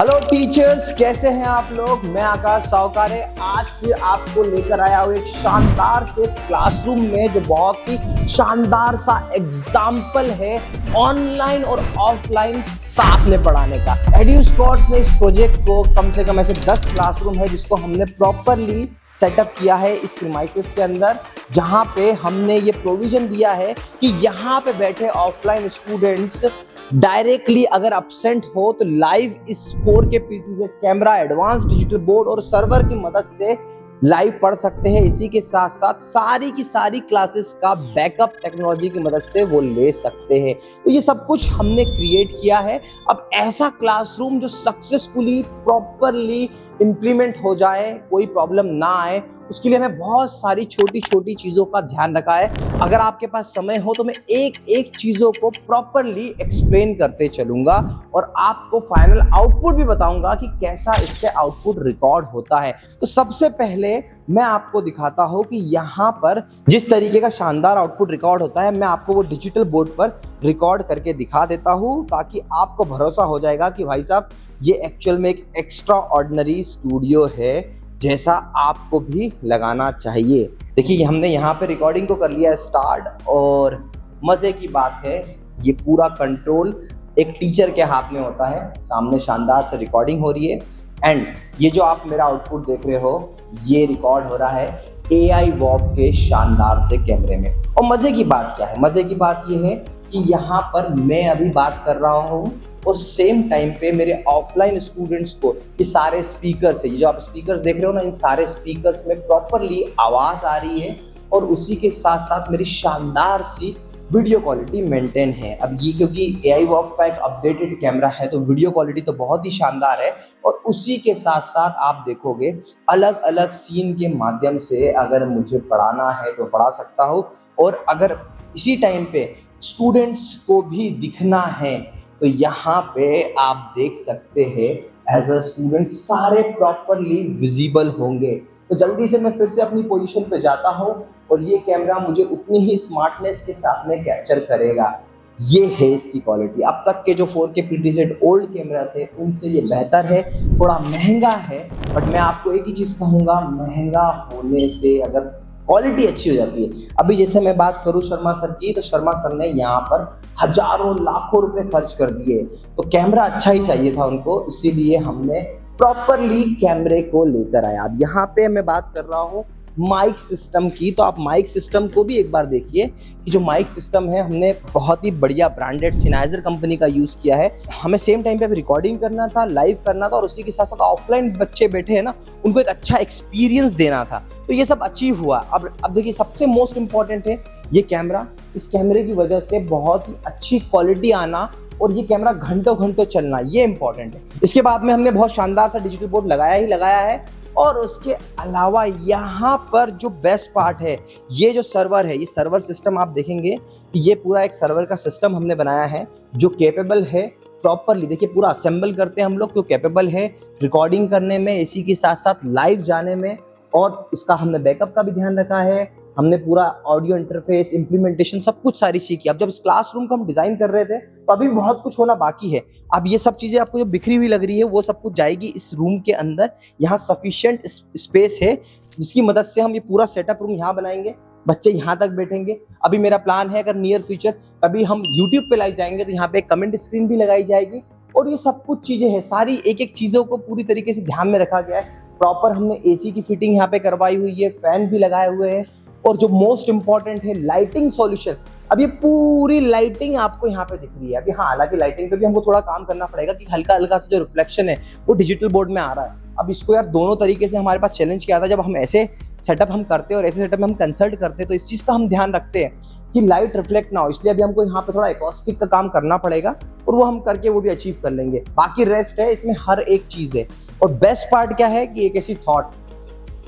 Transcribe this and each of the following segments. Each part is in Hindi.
हेलो टीचर्स, कैसे हैं आप लोग। मैं आकाश सावकारे आज फिर आपको लेकर आया हूँ एक शानदार से क्लासरूम में जो बहुत ही शानदार सा एग्जाम्पल है ऑनलाइन और ऑफलाइन साथ में पढ़ाने का। एड्यूस्कॉट ने इस प्रोजेक्ट को कम से कम ऐसे 10 क्लासरूम है जिसको हमने प्रॉपरली सेटअप किया है इस प्रीमाइसेस के अंदर, जहां पे हमने ये प्रोविजन दिया है कि यहाँ पे बैठे ऑफलाइन स्टूडेंट्स डायरेक्टली अगर अब्सेंट हो तो लाइव इस 4K PTZ camera, advance digital board और सर्वर की मदद से लाइव पढ़ सकते हैं। इसी के साथ साथ सारी की सारी क्लासेस का बैकअप टेक्नोलॉजी की मदद से वो ले सकते हैं। तो ये सब कुछ हमने क्रिएट किया है। अब ऐसा क्लासरूम जो सक्सेसफुली प्रॉपरली इंप्लीमेंट हो जाए, कोई प्रॉब्लम ना आए, उसके लिए हमें बहुत सारी छोटी छोटी चीज़ों का ध्यान रखा है। अगर आपके पास समय हो तो मैं एक एक चीज़ों को प्रॉपरली एक्सप्लेन करते चलूंगा और आपको फाइनल आउटपुट भी बताऊंगा कि कैसा इससे आउटपुट रिकॉर्ड होता है। तो सबसे पहले मैं आपको दिखाता हूं कि यहाँ पर जिस तरीके का शानदार आउटपुट रिकॉर्ड होता है, मैं आपको वो डिजिटल बोर्ड पर रिकॉर्ड करके दिखा देता हूं ताकि आपको भरोसा हो जाएगा कि भाई साहब ये एक्चुअल में एक एक्स्ट्रा ऑर्डिनरी स्टूडियो है जैसा आपको भी लगाना चाहिए। देखिए हमने यहाँ पे रिकॉर्डिंग को कर लिया है स्टार्ट, और मजे की बात है ये पूरा कंट्रोल एक टीचर के हाथ में होता है। सामने शानदार से रिकॉर्डिंग हो रही है एंड ये जो आप मेरा आउटपुट देख रहे हो ये रिकॉर्ड हो रहा है AI वॉफ के शानदार से कैमरे में। और मजे की बात क्या है, मजे की बात ये है कि यहाँ पर मैं अभी बात कर रहा हूँ और सेम टाइम पे मेरे ऑफलाइन स्टूडेंट्स को ये सारे स्पीकर्स है, ये जो आप स्पीकर्स देख रहे हो ना, इन सारे स्पीकर्स में प्रॉपरली आवाज आ रही है और उसी के साथ साथ मेरी शानदार सी वीडियो क्वालिटी मेंटेन है। अब ये क्योंकि AI वॉफ का एक अपडेटेड कैमरा है तो वीडियो क्वालिटी तो बहुत ही शानदार है। और उसी के साथ साथ आप देखोगे अलग अलग सीन के माध्यम से अगर मुझे पढ़ाना है तो पढ़ा सकता हूँ, और अगर इसी टाइम पे स्टूडेंट्स को भी दिखना है तो यहाँ पे आप देख सकते हैं एज अ स्टूडेंट सारे प्रॉपरली विजिबल होंगे। तो जल्दी से मैं फिर से अपनी पोजीशन पे जाता हूँ और ये कैमरा मुझे उतनी ही स्मार्टनेस के साथ में कैप्चर करेगा। ये है इसकी क्वालिटी। अब तक के जो 4K PTZ ओल्ड कैमरा थे उनसे ये बेहतर है, थोड़ा महंगा है, बट मैं आपको एक ही चीज़ कहूँगा, महंगा होने से अगर क्वालिटी अच्छी हो जाती है। अभी जैसे मैं बात करूं शर्मा सर की, तो शर्मा सर ने यहाँ पर हजारों लाखों रुपए खर्च कर दिए, तो कैमरा अच्छा ही चाहिए था उनको, इसीलिए हमने प्रॉपरली कैमरे को लेकर आया। अब यहाँ पे मैं बात कर रहा हूँ माइक सिस्टम की, तो आप माइक सिस्टम को भी एक बार देखिए कि जो माइक सिस्टम है हमने बहुत ही बढ़िया ब्रांडेड Sennheiser कंपनी का यूज़ किया है। हमें सेम टाइम पे रिकॉर्डिंग करना था, लाइव करना था, और उसी के साथ साथ ऑफलाइन बच्चे बैठे हैं ना, उनको एक अच्छा एक्सपीरियंस देना था, तो ये सब अचीव हुआ। अब देखिए सबसे मोस्ट इंपॉर्टेंट है ये कैमरा। इस कैमरे की वजह से बहुत ही अच्छी क्वालिटी आना और ये कैमरा घंटों घंटों चलना, ये इंपॉर्टेंट है। इसके बाद में हमने बहुत शानदार सा डिजिटल बोर्ड लगाया ही लगाया है, और उसके अलावा यहाँ पर जो बेस्ट पार्ट है ये जो सर्वर है, ये सर्वर सिस्टम आप देखेंगे कि ये पूरा एक सर्वर का सिस्टम हमने बनाया है जो कैपेबल है प्रॉपरली। देखिए पूरा असेंबल करते हैं हम लोग, क्यों कैपेबल है रिकॉर्डिंग करने में, इसी के साथ साथ लाइव जाने में, और इसका हमने बैकअप का भी ध्यान रखा है। हमने पूरा ऑडियो इंटरफेस, इम्प्लीमेंटेशन, सब कुछ सारी चीज़ की। अब जब इस क्लासरूम को हम डिजाइन कर रहे थे तो अभी बहुत कुछ होना बाकी है। अब ये सब चीजें आपको जो बिखरी हुई लग रही है वो सब कुछ जाएगी इस रूम के अंदर। यहाँ सफिशिएंट स्पेस है जिसकी मदद से हम ये पूरा सेटअप रूम यहाँ बनाएंगे, बच्चे यहाँ तक बैठेंगे। अभी मेरा प्लान है अगर नियर फ्यूचर कभी हम यूट्यूब पे लाइव जाएंगे तो यहाँ पे एक कमेंट स्क्रीन भी लगाई जाएगी, और ये सब कुछ चीजें हैं, सारी एक एक चीजों को पूरी तरीके से ध्यान में रखा गया है। प्रॉपर हमने AC की फिटिंग यहाँ पे करवाई हुई है, फैन भी लगाए हुए हैं, और जो मोस्ट इंपॉर्टेंट है लाइटिंग सॉल्यूशन। अब ये पूरी लाइटिंग आपको यहाँ पे दिख रही है। अभी हाँ, हालांकि लाइटिंग पे भी हमको थोड़ा काम करना पड़ेगा कि हल्का हल्का सा जो रिफ्लेक्शन है वो डिजिटल बोर्ड में आ रहा है। अब इसको यार दोनों तरीके से हमारे पास चैलेंज किया था, जब हम ऐसे सेटअप हम करते हैं और ऐसे सेटअप में हम कंसल्ट करते हैं तो इस चीज़ का हम ध्यान रखते हैं कि लाइट रिफ्लेक्ट ना हो, इसलिए अभी हमको यहाँ पे थोड़ा एकॉस्टिक का काम करना पड़ेगा, और वो हम करके वो भी अचीव कर लेंगे। बाकी रेस्ट है, इसमें हर एक चीज़ है। और बेस्ट पार्ट क्या है कि एक ऐसी थॉट,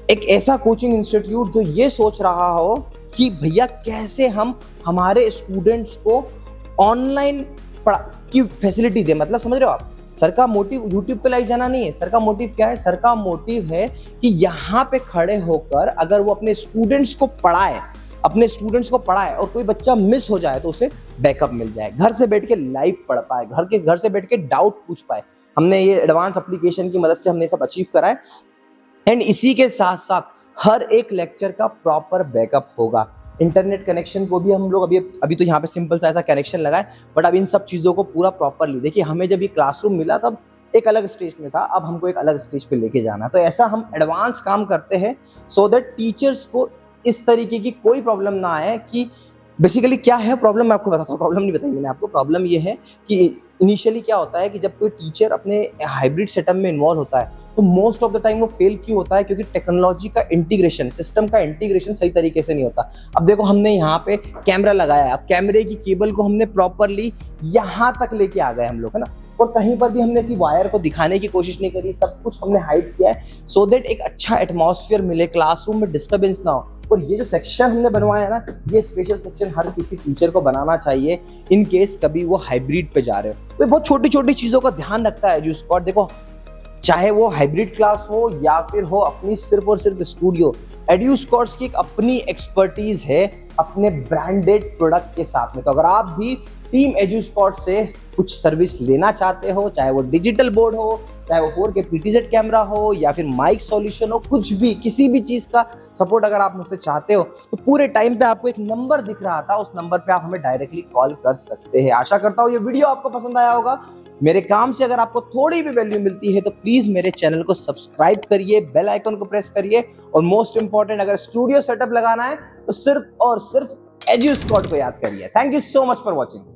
एक ऐसा कोचिंग इंस्टीट्यूट जो ये सोच रहा हो कि भैया कैसे हम हमारे स्टूडेंट्स को ऑनलाइन की फैसिलिटी दे। मतलब समझ रहे हो आप, सर का मोटिव यूट्यूब पे लाइव जाना नहीं है। सर का मोटिव क्या है? सर का मोटिव है कि यहाँ पे खड़े होकर अगर वो अपने स्टूडेंट्स को पढ़ाए, और कोई बच्चा मिस हो जाए तो उसे बैकअप मिल जाए, घर से बैठ के लाइव पढ़ पाए, घर से बैठ के डाउट पूछ पाए। हमने ये एडवांस एप्लीकेशन की मदद से हमने सब अचीव करा है। एंड इसी के साथ साथ हर एक लेक्चर का प्रॉपर बैकअप होगा। इंटरनेट कनेक्शन को भी हम लोग अभी तो यहाँ पे सिंपल सा ऐसा कनेक्शन लगा है, बट अब इन सब चीज़ों को पूरा प्रॉपरली देखिए, हमें जब ये क्लासरूम मिला तब एक अलग स्टेज में था, अब हमको एक अलग स्टेज पे लेके जाना है। तो ऐसा हम एडवांस काम करते हैं सो दैट टीचर्स को इस तरीके की कोई प्रॉब्लम ना आए। कि बेसिकली क्या है प्रॉब्लम, मैं आपको बताता हूँ। प्रॉब्लम नहीं बताई मैंने आपको। प्रॉब्लम ये है कि इनिशियली क्या होता है कि जब कोई टीचर अपने हाइब्रिड सेटअप में इन्वॉल्व होता है तो मोस्ट ऑफ द टाइम वो फेल क्यों होता है? क्योंकि टेक्नोलॉजी का इंटीग्रेशन, सिस्टम का इंटीग्रेशन सही तरीके से नहीं होता। अब देखो, हमने यहाँ पे कैमरा लगाया है, अब कैमरे की केबल को हमने प्रॉपरली यहाँ तक लेके आ गए हम लोग, है ना। और कहीं पर भी हमने इसी वायर को दिखाने की कोशिश नहीं करी, सब कुछ हमने हाइड किया है सो दैट एक अच्छा एटमॉस्फेयर मिले, क्लासरूम में डिस्टर्बेंस ना हो। और ये जो सेक्शन हमने बनवाया है ना, ये स्पेशल सेक्शन हर किसी टीचर को बनाना चाहिए इन केस कभी वो हाइब्रिड पे जा रहे हो। तो बहुत छोटी छोटी चीजों का ध्यान रखता है एजुस्कॉट। देखो, चाहे वो हाइब्रिड क्लास हो या फिर हो अपनी सिर्फ और सिर्फ स्टूडियो, एड्यूस्कॉर्ट्स की एक अपनी एक्सपर्टीज है अपने ब्रांडेड प्रोडक्ट के साथ में। तो अगर आप भी टीम एजुस्कॉर्ट से कुछ सर्विस लेना चाहते हो, चाहे वो डिजिटल बोर्ड हो, चाहे वो 4K PTZ कैमरा हो या फिर माइक सॉल्यूशन हो, कुछ भी किसी भी चीज का सपोर्ट अगर आप मुझसे चाहते हो तो पूरे टाइम पे आपको एक नंबर दिख रहा था, उस नंबर पे आप हमें डायरेक्टली कॉल कर सकते हैं। आशा करता हूँ ये वीडियो आपको पसंद आया होगा। मेरे काम से अगर आपको थोड़ी भी वैल्यू मिलती है तो प्लीज मेरे चैनल को सब्सक्राइब करिए, बेल आइकन को प्रेस करिए, और मोस्ट इंपॉर्टेंट, अगर स्टूडियो सेटअप लगाना है तो सिर्फ और सिर्फ एजुस्कॉट को याद करिए। Thank you so much for watching.